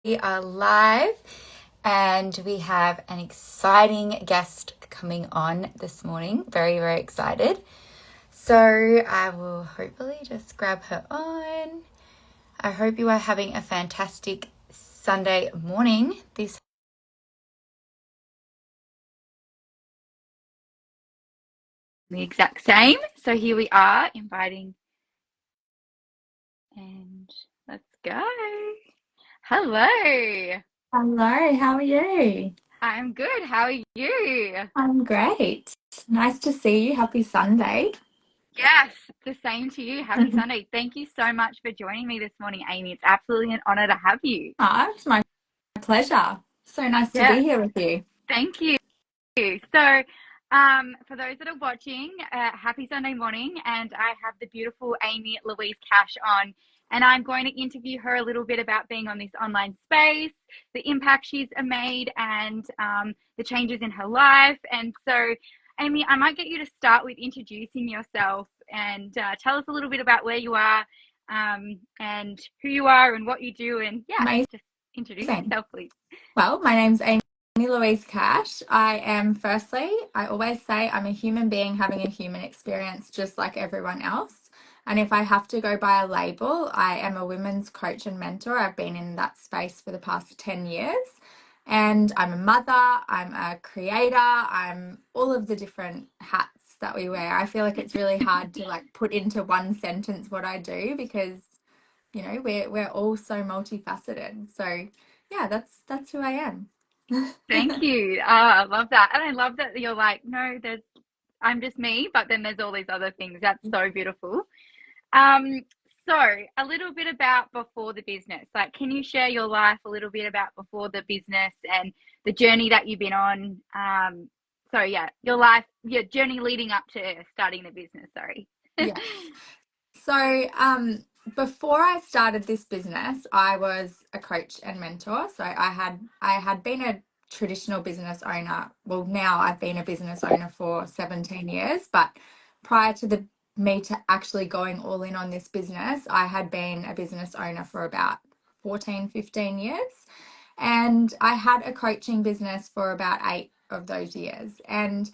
We are live and we have an exciting guest coming on this morning. Very, very excited. So I will hopefully just grab her on. I hope you are having a fantastic Sunday morning. This the exact same. So here we are inviting and let's go. Hello. Hello, how are you? I'm good. How are you? I'm great. Nice to see you. Happy Sunday. Yes, the same to you. Happy Sunday. Thank you so much for joining me this morning, Amy. It's absolutely an honor to have you. It's my pleasure. So nice to Yeah, be here with you. thank you. So, for those that are watching, happy Sunday morning, and I have the beautiful Amy-Louise Cash on, and I'm going to interview her a little bit about being on this online space, the impact she's made, and the changes in her life. And so, Amy, I might get you to start with introducing yourself and tell us a little bit about where you are, and who you are and what you do, and yeah, just introduce Amazing. yourself, please. Well, my name's Amy-Louise Cash. I always say I'm a human being having a human experience just like everyone else. And if I have to go by a label, I am a women's coach and mentor. I've been in that space for the past 10 years. And I'm a mother, I'm a creator, I'm all of the different hats that we wear. I feel like it's really hard to put into one sentence what I do because we're all so multifaceted. So yeah, that's who I am. Thank you. I love that. And I love that you're like, no, I'm just me, but then there's all these other things. That's so beautiful. Um, so a little bit about before the business. Like, can you share your life a little bit about before the business and the journey that you've been on? So yeah, your journey leading up to starting the business, sorry. Yes. So before I started this business, I was a coach and mentor. So I had been a traditional business owner. Well, now I've been a business owner for 17 years, but prior to the me to actually going all in on this business, I had been a business owner for about 14, 15 years. And I had a coaching business for about 8 of those years. And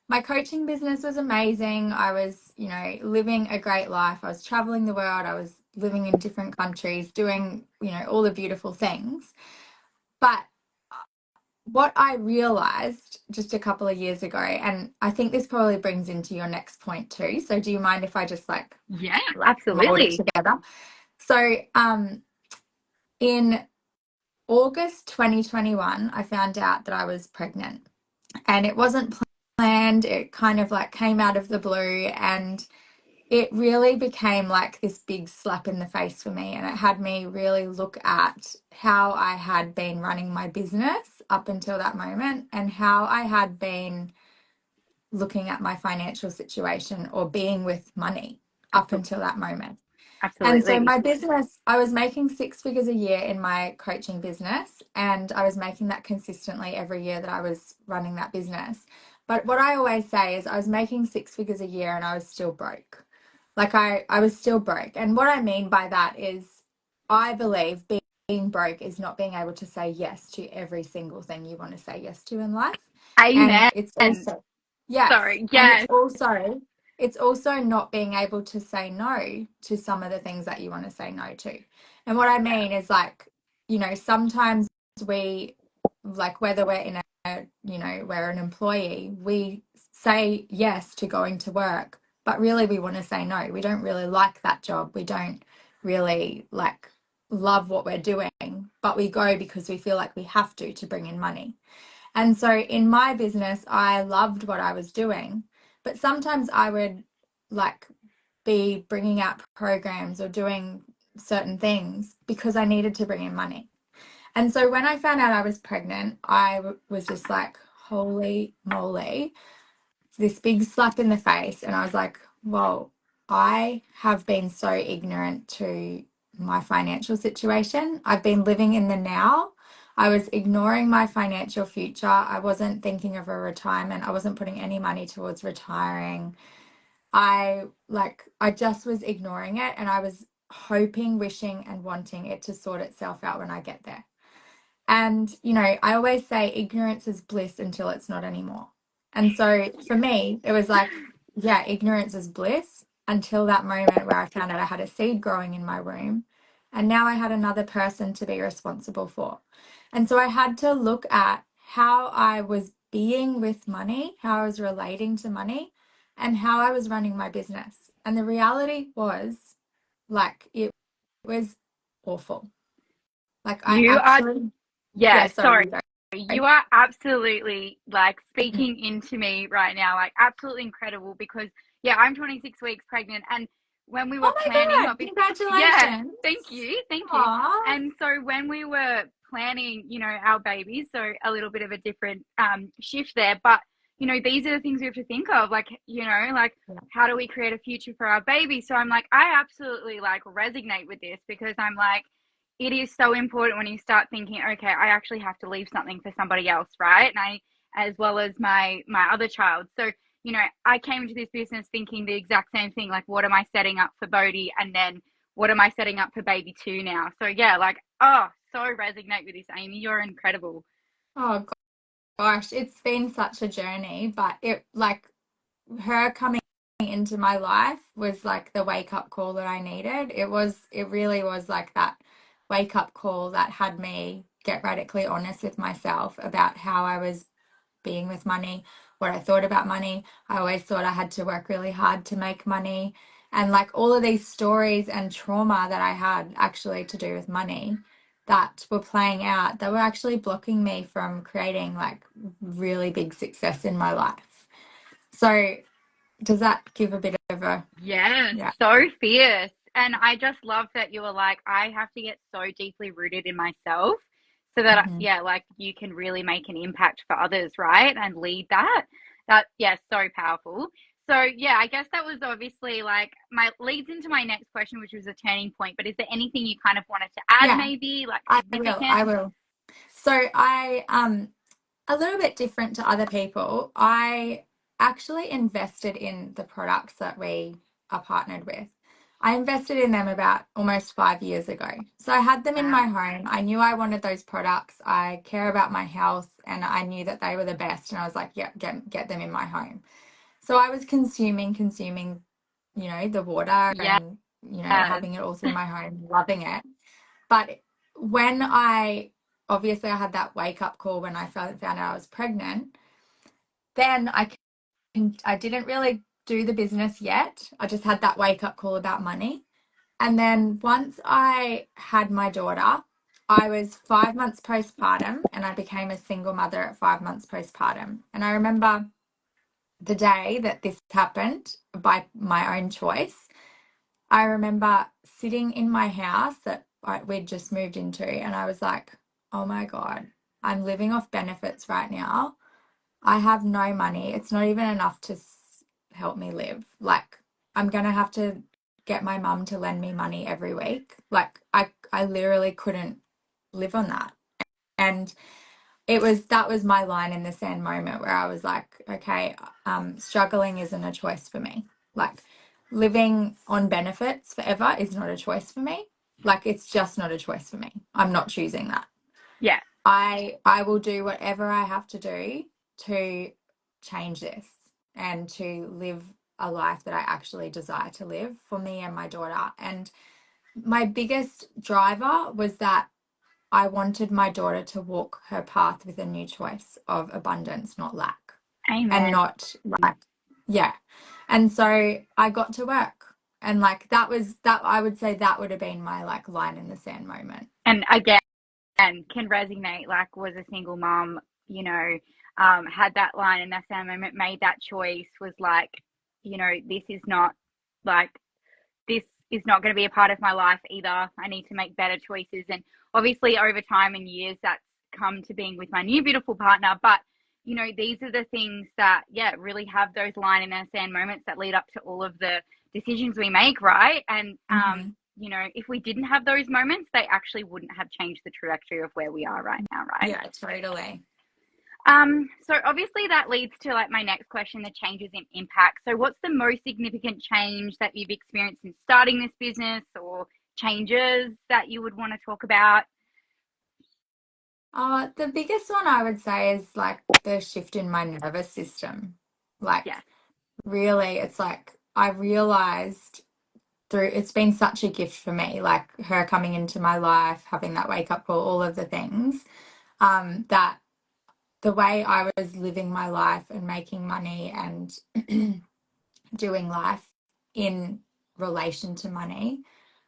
my coaching business was amazing. I was, living a great life. I was traveling the world. I was living in different countries, doing, all the beautiful things. But what I realized just a couple of years ago, and I think this probably brings into your next point too. So do you mind if I just Yeah, rolled it absolutely. together? So in August 2021, I found out that I was pregnant, and it wasn't planned. It kind of came out of the blue, and it really became like this big slap in the face for me. And it had me really look at how I had been running my business up until that moment and how I had been looking at my financial situation or being with money up Absolutely. until that moment. And so Absolutely. my business, I was making 6 figures a year in my coaching business, and I was making that consistently every year that I was running that business. But what I always say is I was making 6 figures a year and I was still broke. I was still broke. And what I mean by that is I believe being broke is not being able to say yes to every single thing you want to say yes to in life. And Amen. it's also, yes, Sorry. and Yes. it's also not being able to say no to some of the things that you want to say no to. And what I Yeah. mean is sometimes we whether we're in we're an employee, we say yes to going to work, but really we want to say no. We don't really like that job. We don't really love what we're doing, but we go because we feel like we have to bring in money. And so in my business, I loved what I was doing, but sometimes I would like be bringing out programs or doing certain things because I needed to bring in money. And so when I found out I was pregnant, was just like, holy moly, this big slap in the face. And I was like, whoa, I have been so ignorant to my financial situation. I've been living in the now. I was ignoring my financial future. I wasn't thinking of a retirement. I wasn't putting any money towards retiring. I just was ignoring it, and I was hoping, wishing and wanting it to sort itself out when I get there. And, you know, I always say ignorance is bliss until it's not anymore. And so for me, it was like, yeah, ignorance is bliss until that moment where I found out I had a seed growing in my womb. And now I had another person to be responsible for. And so I had to look at how I was being with money, how I was relating to money, and how I was running my business. And the reality was, like, it was awful. Like, I You are, actually, yeah, yeah, sorry, sorry. you go. You are absolutely like speaking into me right now, like absolutely incredible because yeah, I'm 26 weeks pregnant and when we were Oh my planning, God, yeah, congratulations. thank you, thank you. Aw. And so when we were planning, you know, our baby, so a little bit of a different shift there, but you know, these are the things we have to think of, like, you know, like Yeah. how do we create a future for our baby? So I'm like, I absolutely like resonate with this because I'm like, it is so important when you start thinking, okay, I actually have to leave something for somebody else, right? And I, as well as my other child. So, you know, I came into this business thinking the exact same thing, like what am I setting up for Bodhi and then what am I setting up for baby two now? So yeah, like, oh, so resonate with this, Amy. You're incredible. Oh gosh, it's been such a journey, but it like her coming into my life was like the wake up call that I needed. It really was like that wake up call that had me get radically honest with myself about how I was being with money, what I thought about money. I always thought I had to work really hard to make money. And like all of these stories and trauma that I had actually to do with money that were playing out, that were actually blocking me from creating like really big success in my life. So, does that give a bit of a, Yeah, yeah. so fierce. And I just love that you were like, I have to get so deeply rooted in myself so that, Hmm. yeah, like you can really make an impact for others, right? And lead that. That, yeah, so powerful. So, yeah, I guess that was obviously like my leads into my next question, which was a turning point. But is there anything you kind of wanted to add, Yeah, maybe like I will. significant? I will. So, a little bit different to other people, I actually invested in the products that we are partnered with. I invested in them about almost 5 years ago. So I had them in my Wow. home. I knew I wanted those products. I care about my health and I knew that they were the best. And I was like, yeah, get them in my home. So I was consuming, you know, the water Yes. and, you know, having it all through my home, loving it. But when obviously I had that wake up call when I found out I was pregnant, then I didn't really do the business yet. I just had that wake up call about money. And then once I had my daughter, I was 5 months postpartum and I became a single mother at 5 months postpartum. And I remember the day that this happened by my own choice. I remember sitting in my house that we'd just moved into, and I was like, oh my God, I'm living off benefits right now. I have no money. It's not even enough to help me live. Like, I'm going to have to get my mum to lend me money every week. Like, I literally couldn't live on that. And that was my line in the sand moment where I was like, okay, struggling isn't a choice for me. Like living on benefits forever is not a choice for me. Like it's just not a choice for me. I'm not choosing that. Yeah. I will do whatever I have to do to change this and to live a life that I actually desire to live for me and my daughter. And my biggest driver was that I wanted my daughter to walk her path with a new choice of abundance, not lack, and Amen. not like, yeah. And so I got to work. And like that I would say that would have been my like line in the sand moment. And again, and can resonate, like was a single mom, you know, had that line in that same moment, made that choice, was like, you know, like this is not going to be a part of my life either. I need to make better choices. And obviously over time and years that's come to being with my new beautiful partner. But you know, these are the things that, yeah, really have those line in the sand moments that lead up to all of the decisions we make, right? And Hmm. you know, if we didn't have those moments, they actually wouldn't have changed the trajectory of where we are right now, right? Yeah, totally. So obviously that leads to like my next question, the changes in impact. So what's the most significant change that you've experienced in starting this business or changes that you would want to talk about? The biggest one I would say is like the shift in my nervous system. Yeah. Like, really, it's like I realized through it's been such a gift for me, like her coming into my life, having that wake up call, all of the things, that the way I was living my life and making money and doing life in relation to money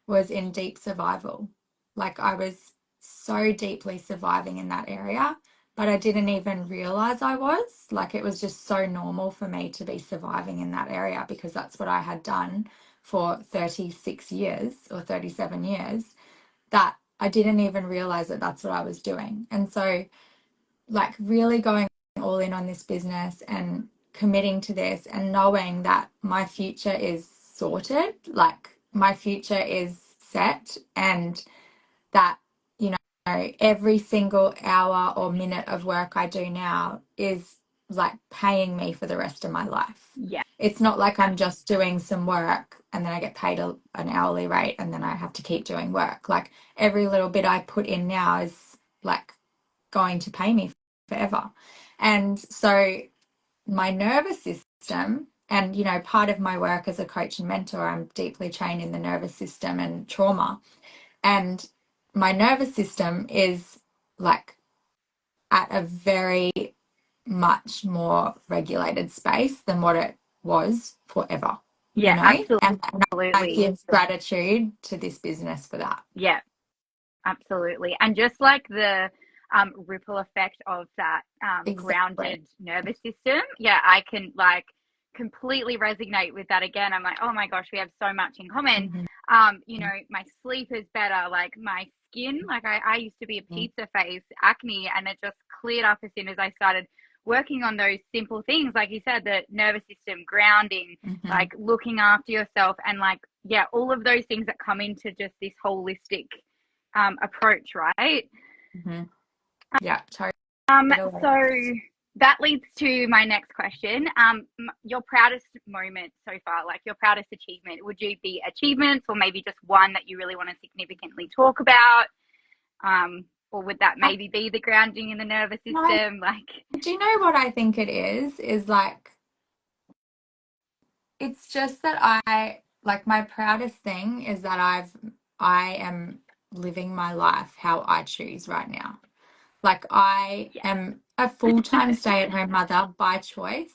was in deep survival. Like I was so deeply surviving in that area, but I didn't even realize I was. Like it was just so normal for me to be surviving in that area because that's what I had done for 36 years or 37 years that I didn't even realize that that's what I was doing. And so, like, really going all in on this business and committing to this and knowing that my future is sorted, like, my future is set, and that, you know, every single hour or minute of work I do now is like paying me for the rest of my life. Yeah. It's not like I'm just doing some work and then I get paid an hourly rate and then I have to keep doing work. Like every little bit I put in now is like going to pay me forever. And so my nervous system, and you know, part of my work as a coach and mentor, I'm deeply trained in the nervous system and trauma. And my nervous system is like at a very much more regulated space than what it was forever, you Yeah, know? And I absolutely. give gratitude to this business for that. Yeah, absolutely. And just like the ripple effect of that Exactly. grounded nervous system, yeah, I can like completely resonate with that again. I'm like, oh my gosh, we have so much in common. Mm-hmm. You know, my sleep is better, like my skin, like I used to be a Mm-hmm. pizza face, acne, and it just cleared up as soon as I started working on those simple things, like you said, the nervous system, grounding, Mm-hmm. like looking after yourself, and like, yeah, all of those things that come into just this holistic approach, right? Mm-hmm. Yeah, So totally. that leads to my next question. Your proudest moment so far, like your proudest achievement, would you be achievements or maybe just one that you really want to significantly talk about? Or would that maybe be the grounding in the nervous No, system? Like, do you know what I think it is? Is like, it's just that I, like, my proudest thing is that I am living my life how I choose right now. Like, I yeah, am a full-time stay-at-home mother by choice.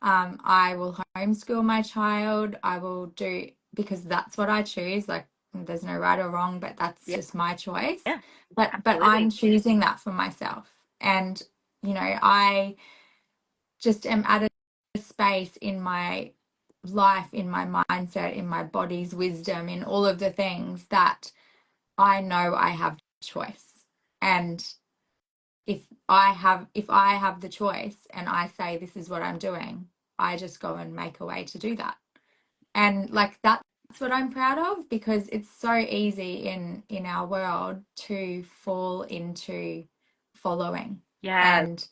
I will homeschool my child. I will do because that's what I choose. Like, there's no right or wrong, but that's yeah, just my choice. yeah, But I'm absolutely. choosing that for myself. And, you know, I just am at a space in my life, in my mindset, in my body's wisdom, in all of the things that I know I have choice. And if I have the choice and I say this is what I'm doing, I just go and make a way to do that. And like that's what I'm proud of because it's so easy in our world to fall into following Yeah, and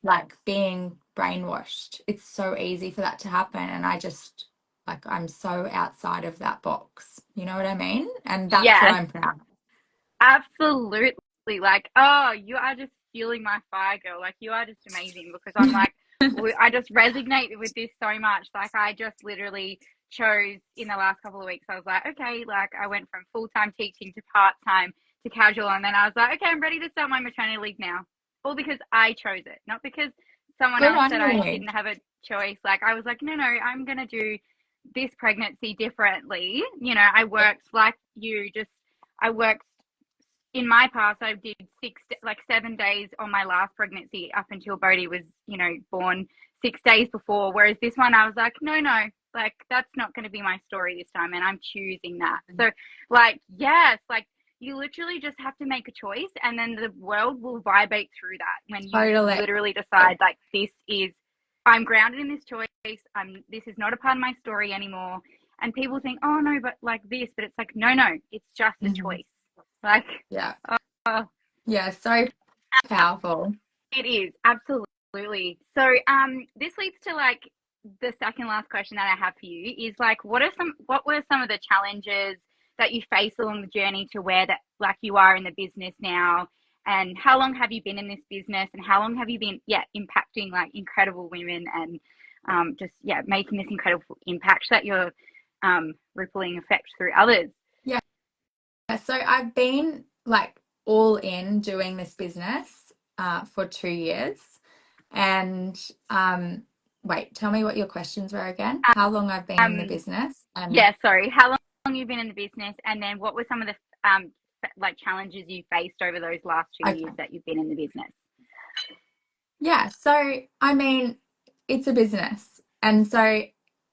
like being brainwashed. It's so easy for that to happen. And I just like I'm so outside of that box. You know what I mean? And that's what yes, I'm proud of. absolutely. Like, oh, you are just fueling my fire, girl. Like, you are just amazing because I'm like, I just resonate with this so much. Like, I just literally chose in the last couple of weeks, I was like, okay, like, I went from full time teaching to part time to casual. And then I was like, okay, I'm ready to start my maternity leave now. All because I chose it, not because someone Good else on said I you. didn't have a choice. Like, I was like, no, I'm going to do this pregnancy differently. You know, I worked like you, just, I worked in my past. I did 7 days on my last pregnancy up until Bodhi was, you know, born 6 days before. Whereas this one, I was like, no, like that's not going to be my story this time. And I'm choosing that. So like, yes, like you literally just have to make a choice and then the world will vibrate through that when you Totally. literally decide like, I'm grounded in this choice. This is not a part of my story anymore. And people think, oh no, but like this, but it's like, no, it's just a Mhm. choice. Like, Yeah. oh, Yeah. So powerful. it is absolutely. So, this leads to like the second last question that I have for you is like, what were some of the challenges that you faced along the journey to where that like you are in the business now, and how long have you been in this business, and how long have you been impacting like incredible women, and just making this incredible impact that you're rippling effect through others? Yeah. So I've been like all in doing this business for 2 years. And wait, tell me what your questions were again. How long I've been in the business? Sorry, how long you've been in the business, and then what were some of the like challenges you faced over those last 2 years that you've been in the business? Yeah, so I mean, it's a business. And so,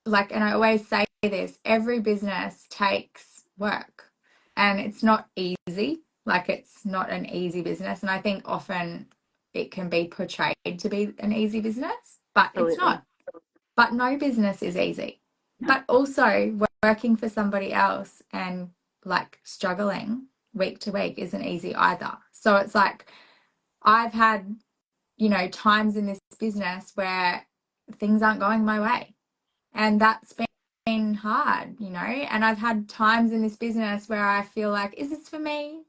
like, and I always say this, every business takes work and it's not easy. Like, it's not an easy business. And I think often it can be portrayed to be an easy business, but it's Absolutely. not. But no business is easy. No. But also, working for somebody else and like struggling week to week isn't easy either. So it's like, I've had times in this business where things aren't going my way. And that's been hard, and I've had times in this business where I feel like, is this for me?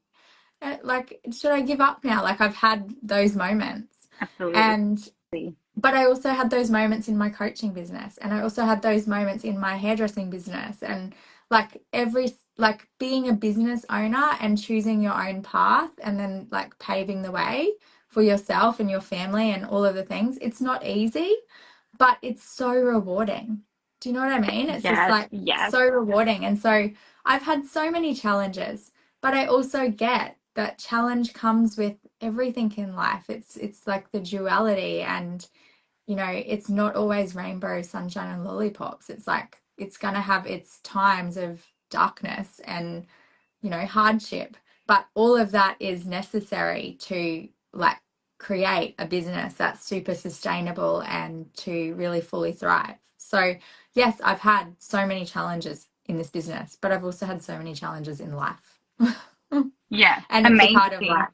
Like, should I give up now? Like, I've had those moments. Absolutely. But I also had those moments in my coaching business, and I also had those moments in my hairdressing business, and like being a business owner and choosing your own path and then like paving the way for yourself and your family and all of the things. It's not easy, but it's so rewarding. Do you know what I mean? It's just like so rewarding. And so I've had so many challenges, but I also get that challenge comes with everything in life. It's like the duality, and it's not always rainbow, sunshine, and lollipops. It's like it's gonna have its times of darkness and hardship, but all of that is necessary to like create a business that's super sustainable and to really fully thrive. So yes, I've had so many challenges in this business, but I've also had so many challenges in life. Yeah, And it's a part of amazing. life.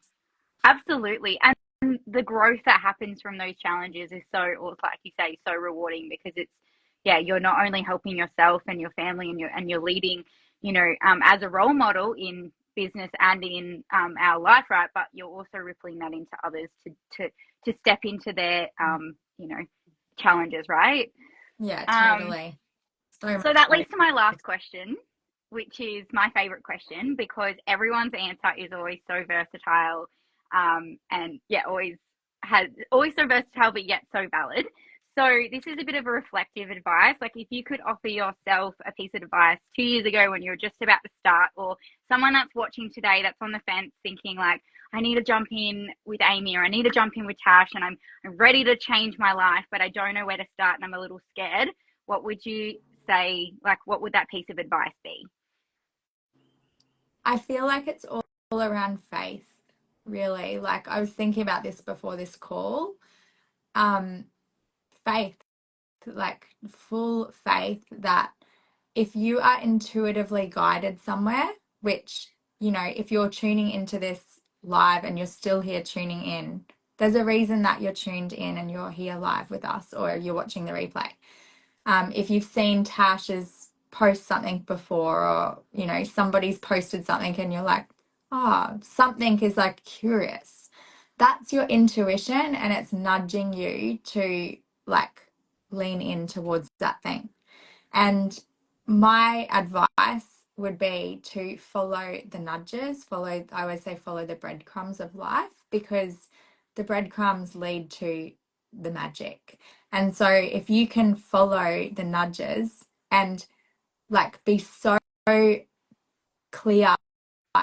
Absolutely. And the growth that happens from those challenges is so, or like you say, so rewarding, because it's, you're not only helping yourself and your family, and you're leading, as a role model in business and in our life, right? But you're also rippling that into others to step into their, challenges, right? Yeah, Um, totally. So so that much. leads to my last question, which is my favorite question, because everyone's answer is always so versatile, and always so versatile, but yet so valid. So this is a bit of a reflective advice. Like, if you could offer yourself a piece of advice 2 years ago when you were just about to start, or someone that's watching today that's on the fence thinking like, I need to jump in with Amy, or I need to jump in with Tash, and I'm ready to change my life, but I don't know where to start and I'm a little scared. What would you say? Like, what would that piece of advice be? I feel like it's all around faith, really. Like, I was thinking about this before this call. Um, Faith, like full faith that if you are intuitively guided somewhere, which, if you're tuning into this live and you're still here tuning in, there's a reason that you're tuned in and you're here live with us, or you're watching the replay. If you've seen Tash's post something before, or somebody's posted something and you're like, oh, something is like curious, that's your intuition, and it's nudging you to like lean in towards that thing. And my advice would be to follow the nudges, I always say follow the breadcrumbs of life, because the breadcrumbs lead to the magic. And so if you can follow the nudges and like be so clear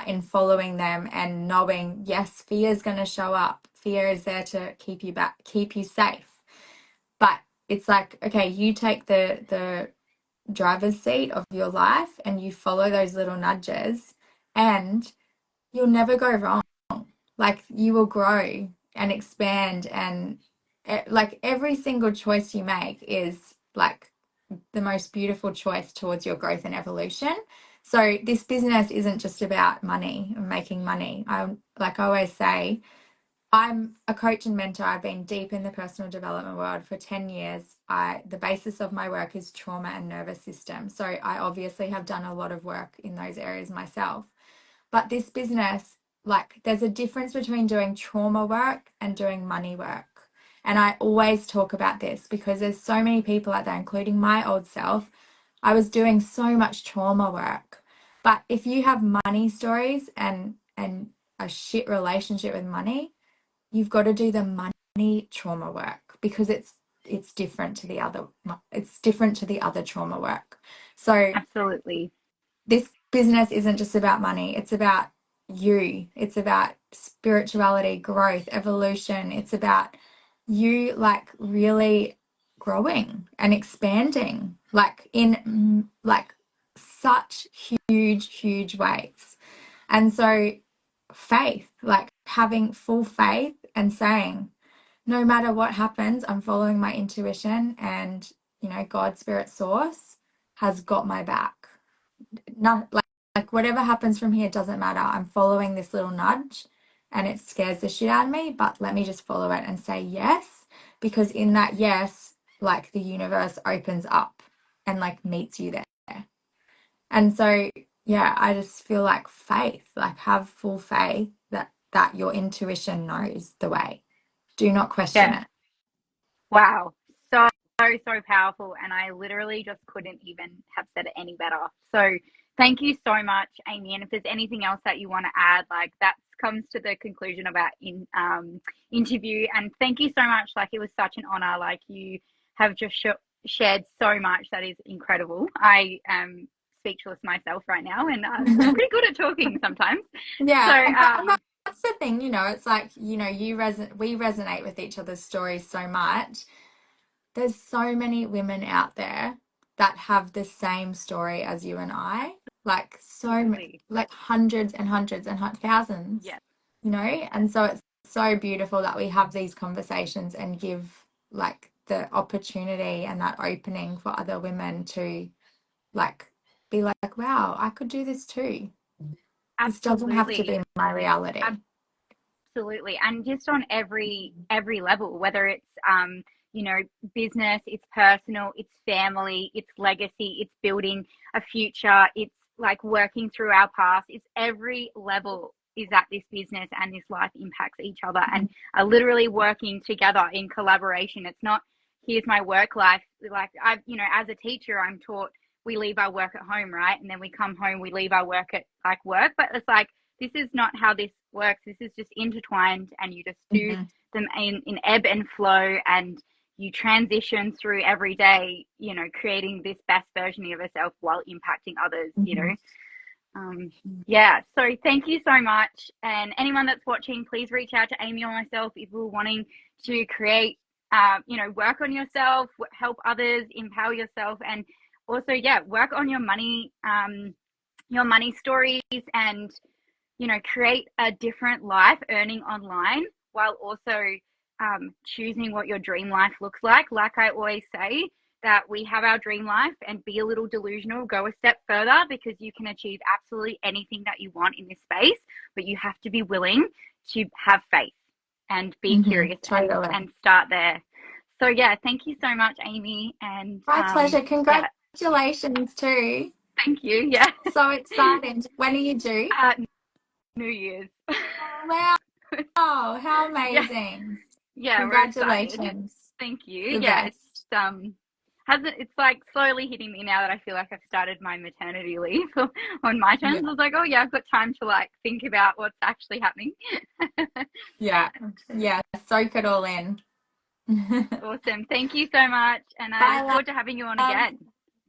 in following them and knowing, yes, fear is going to show up. Fear is there to keep you back, keep you safe. But it's like, okay, you take the driver's seat of your life and you follow those little nudges, and you'll never go wrong. Like, you will grow and expand, and like every single choice you make is like the most beautiful choice towards your growth and evolution. So this business isn't just about money and making money. I always say, I'm a coach and mentor. I've been deep in the personal development world for 10 years. The basis of my work is trauma and nervous system. So I obviously have done a lot of work in those areas myself. But this business like there's a difference between doing trauma work and doing money work. And I always talk about this because there's so many people out there, including my old self. I was doing so much trauma work. But if you have money stories and a shit relationship with money, you've got to do the money trauma work because it's different to the other trauma work. So Absolutely. this business isn't just about money, it's about you, it's about spirituality, growth, evolution. It's about you like really growing and expanding like in like such huge ways. And so faith, like having full faith and saying no matter what happens, I'm following my intuition, and God, spirit, source has got my back. Not like whatever happens from here doesn't matter. I'm following this little nudge and it scares the shit out of me, but let me just follow it and say yes, because in that yes, like the universe opens up and like meets you there. And so yeah, I just feel like faith, like have full faith that your intuition knows the way. Do not question Yeah. it. Wow. So powerful. And I literally just couldn't even have said it any better. So thank you so much, Amy. And if there's anything else that you want to add, like that comes to the conclusion of our interview. And thank you so much. Like it was such an honor. Like you have just shared so much that is incredible. I am speechless myself right now, and I'm pretty good at talking sometimes. Yeah, So and that's the thing, it's like, we resonate with each other's stories so much. There's so many women out there that have the same story as you and I, like like hundreds and hundreds and thousands, yeah, and so it's so beautiful that we have these conversations and give like the opportunity and that opening for other women to like be like, wow, I could do this too. This doesn't have to absolutely. be my reality. Absolutely. And just on every level, whether it's you know, business, it's personal, it's family, it's legacy, it's building a future, it's like working through our past, it's every level is that this business and this life impacts each other and are literally working together in collaboration. It's not here's my work life. Like I've, as a teacher, I'm taught we leave our work at home, right? And then we come home, we leave our work at like work. But it's like this is not how this works. This is just intertwined, and you just do Mm-hmm. them in ebb and flow, and you transition through every day, creating this best version of yourself while impacting others, Mm-hmm. Yeah, so thank you so much. And anyone that's watching, please reach out to Amy or myself if you're wanting to create, work on yourself, help others, empower yourself, and also, yeah, work on your money stories, and create a different life earning online while also choosing what your dream life looks like. Like I always say, that we have our dream life, and be a little delusional, go a step further, because you can achieve absolutely anything that you want in this space, but you have to be willing to have faith and be curious Totally. and start there. So yeah, thank you so much, Amy. And My pleasure. yeah, Congratulations too. thank you. Yeah. So exciting. When are you due? New Year's. Oh, wow. Oh, how Yeah. amazing. Yeah, we're excited. Congratulations. Thank you. The Yeah, it's best. hasn't it's like slowly hitting me now that I feel like I've started my maternity leave on my terms. Yeah. I was like, oh yeah, I've got time to like think about what's actually happening. Yeah. Yeah. Soak it all in. Awesome. Thank you so much, and I look Bye, forward to having you on love. again.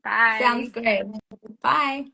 Bye. Sounds good. Bye.